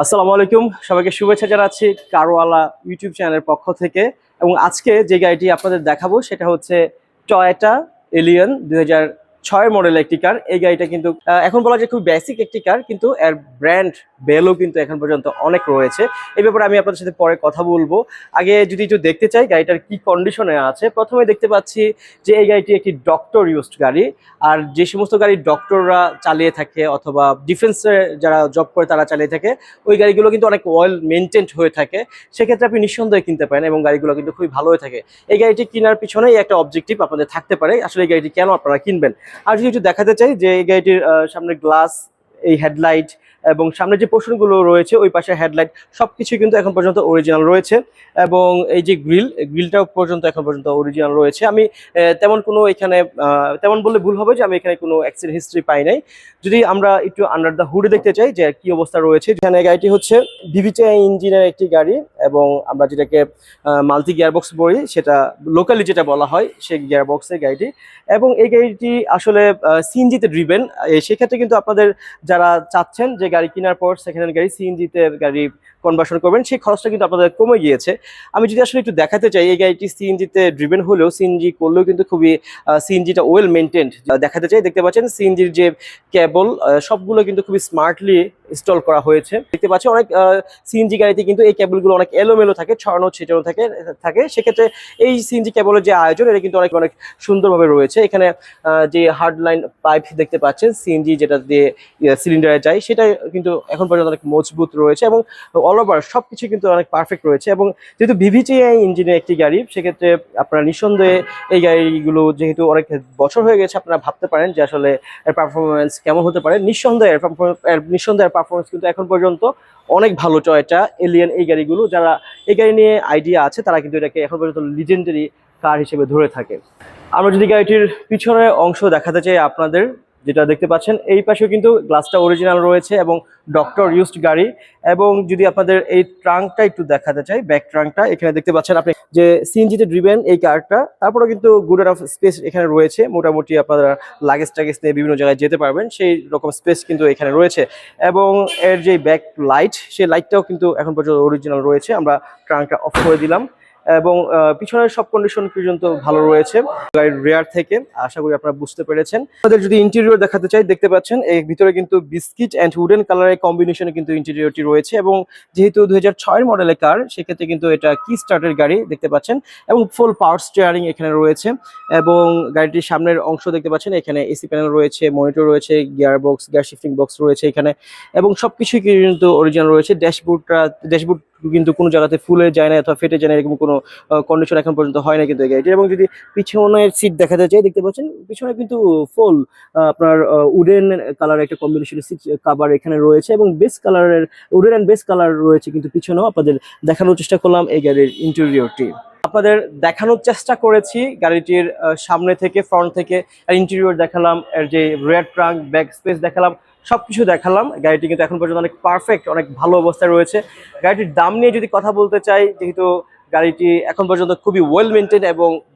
আসসালামু আলাইকুম, সবাইকে শুভেচ্ছা জানাচ্ছি কারওয়ালা ইউটিউব চ্যানেলের পক্ষ থেকে। এবং আজকে যে গাড়িটি আপনাদের দেখাবো সেটা হচ্ছে টয়োটা এলিয়ন 2006 মডেলের একটি কার। এই গাড়িটা কিন্তু এখন বলা যায় খুব বেসিক একটি কার, কিন্তু এর ব্র্যান্ড ভ্যালু কিন্তু এখন পর্যন্ত অনেক রয়েছে। এই ব্যাপারে আমি আপনাদের সাথে পরে কথা বলবো। আগে যদি একটু দেখতে চাই গাড়িটার কি কন্ডিশনে আছে, প্রথমে দেখতে পাচ্ছি যে এই গাড়িটি একটি ডক্টর ইউজড গাড়ি। আর যে সমস্ত গাড়ি ডক্টররা চালিয়ে থাকে অথবা ডিফেন্সে যারা জব করে তারা চালিয়ে থাকে, ওই গাড়িগুলো কিন্তু অনেক ওয়েল মেনটেন্ড হয়ে থাকে। সেক্ষেত্রে আপনি নিঃসন্দেহে কিনতে পারেন এবং গাড়িগুলো কিন্তু খুবই ভালো হয়ে থাকে। এই গাড়িটি কেনার পিছনে একটা অবজেক্টিভ আপনাদের থাকতে পারে, আসলে এই গাড়িটি কেন আপনারা কিনবেন। আর যদি একটু দেখাতে চাই যে এই গাড়িটির সামনে গ্লাস, এই হেডলাইট এবং সামনে যে পোর্শনগুলো রয়েছে ওই পাশে হেডলাইট সবকিছু কিন্তু এখন পর্যন্ত অরিজিনাল রয়েছে। এবং এই যে গ্রিলটাও পর্যন্ত এখন পর্যন্ত অরিজিনাল রয়েছে। আমি তেমন কোনো এখানে তেমন বললে ভুল হবে যে আমি এখানে কোনো অ্যাক্সিডেন্ট হিস্ট্রি পাই নাই। যদি আমরা একটু আন্ডার দ্য হুডে দেখতে চাই যে কি অবস্থা রয়েছে, যেখানে গাড়িটি হচ্ছে ভিভিটিআই ইঞ্জিনের একটি গাড়ি এবং আমরা যেটাকে মাল্টি গিয়ারবক্স বলি, সেটা লোকালি যেটা বলা হয় সেই গিয়ারবক্সের গাড়িটি। এবং এই গাড়িটি আসলে সিএনজিতে ড্রিভেন। সেক্ষেত্রে কিন্তু আপনাদের যারা চাচ্ছেন যে গাড়ি কেনার পর সেকেন্ড হ্যান্ড গাড়ি সিএনজিতে গাড়ি কনভার্সন করবেন, সেই খরচটা কিন্তু আপনাদের কমে গিয়েছে। আমি যদি আসলে একটু দেখাতে চাই, এই গাড়িটি সিএনজিতে ড্রিভেন হলেও সিএনজি করলেও কিন্তু খুবই সিএনজিটা ওয়েল মেনটেন্ড দেখাতে চাই। দেখতে পাচ্ছেন সিএনজির যে কেবল সবগুলো কিন্তু খুবই স্মার্টলি ইনস্টল করা হয়েছে। দেখতে পাচ্ছি অনেক সিএনজি গাড়িতে কিন্তু এই কেবলগুলো অনেক এলোমেলো থাকে, ছড়ানো ছিটানো থাকে। সেক্ষেত্রে এই সিএনজি কেবলের যে আয়োজন, এটা কিন্তু অনেক অনেক সুন্দরভাবে রয়েছে। এখানে যে হার্ড লাইন পাইপ দেখতে পাচ্ছেন সিএনজি যেটা দিয়ে সিলিন্ডারে যায়, সেটা কিন্তু এখন পর্যন্ত অনেক মজবুত রয়েছে এবং অল ওভার সবকিছু কিন্তু অনেক পারফেক্ট রয়েছে। এবং যেহেতু ভিভিটিআই ইঞ্জিনের একটি গাড়ি, সেক্ষেত্রে আপনারা নিঃসন্দেহে এই গাড়িগুলো যেহেতু অনেক বছর হয়ে গেছে, আপনারা ভাবতে পারেন যে আসলে এর পারফরমেন্স কেমন হতে পারে। নিঃসন্দেহে পারফরমেন্স কিন্তু এখন পর্যন্ত অনেক ভালো। টয়োটা এলিয়ন এই গাড়িগুলো, যারা এই গাড়ি নিয়ে আইডিয়া আছে তারা কিন্তু এটাকে এখন পর্যন্ত লিজেন্ডারি কার হিসেবে ধরে থাকে। আমরা যদি গাড়িটির পিছনের অংশ দেখাতে চাই আপনাদের, যেটা দেখতে পাচ্ছেন এই পাশেও কিন্তু গ্লাসটা অরিজিনাল রয়েছে এবং ডক্টর ইউজড গাড়ি। এবং যদি আপনাদের এই ট্রাঙ্কটা একটু দেখাতে চাই, ব্যাক ট্রাঙ্কটা এখানে দেখতে পাচ্ছেন আপনি যে সিএনজিতে ড্রিভেন এই কারটা, তারপরেও কিন্তু গুড এনাফ স্পেস এখানে রয়েছে। মোটামুটি আপনারা লাগেজ টাগেজ নিয়ে বিভিন্ন জায়গায় যেতে পারবেন, সেই রকম স্পেস কিন্তু এখানে রয়েছে। এবং এর যে ব্যাক লাইট, সেই লাইটটাও কিন্তু এখন পর্যন্ত অরিজিনাল রয়েছে। আমরা ট্রাঙ্কটা অফ করে দিলাম এবং পিছনের সব কন্ডিশন পর্যন্ত ভালো রয়েছে গাড়ির রেয়ার থেকে। আশা করি আপনারা বুঝতে পেরেছেন। আমাদের যদি ইন্টেরিয়র দেখাতে চাই, দেখতে পাচ্ছেন এর ভিতরে কিন্তু বিস্কিট অ্যান্ড উডেন কালারের কম্বিনেশনে কিন্তু ইন্টেরিয়রটি রয়েছে। এবং যেহেতু 2006 মডেলের কার, সেক্ষেত্রে কিন্তু এটা কি স্টার্টের গাড়ি দেখতে পাচ্ছেন এবং ফুল পাওয়ার স্টিয়ারিং এখানে রয়েছে। এবং গাড়িটির সামনের অংশ দেখতে পাচ্ছেন, এখানে এসি প্যানেল রয়েছে, মনিটর রয়েছে, গিয়ার শিফটিং বক্স রয়েছে এখানে এবং সবকিছুই কিন্তু অরিজিনাল রয়েছে। ড্যাশবোর্ড কিন্তু কোনো জায়গাতে ফুলে যায় না অথবা ফেটে যায় না, এরকম কোনো কন্ডিশন এখন পর্যন্ত হয় না কিন্তু এই গাড়িটির। এবং যদি পিছনের সিট দেখাতে চাই, দেখতে পাচ্ছেন পিছনে কিন্তু ফুল আপনার উডেন কালারের একটা কম্বিনেশনের সিট কাভার এখানে রয়েছে এবং বেস কালারের উডেন অ্যান্ড বেস কালার রয়েছে কিন্তু পিছনেও। আপনাদের দেখানোর চেষ্টা করলাম এই গাড়ির ইন্টেরিয়রটি। আপনাদের দেখানোর চেষ্টা করেছি গাড়িটির সামনে থেকে, ফ্রন্ট থেকে ইন্টেরিয়র দেখালাম, এর যে রেয়ার ট্রাঙ্ক, ব্যাক স্পেস দেখালাম, সবকিছু দেখালাম। গাড়িটি কিন্তু এখন পর্যন্ত অনেক পারফেক্ট, অনেক ভালো অবস্থায় রয়েছে। গাড়িটির দাম নিয়ে যদি কথা বলতে চাই, যেহেতু গাড়িটি এখন পর্যন্ত খুবই ওয়েল মেনটেন এবং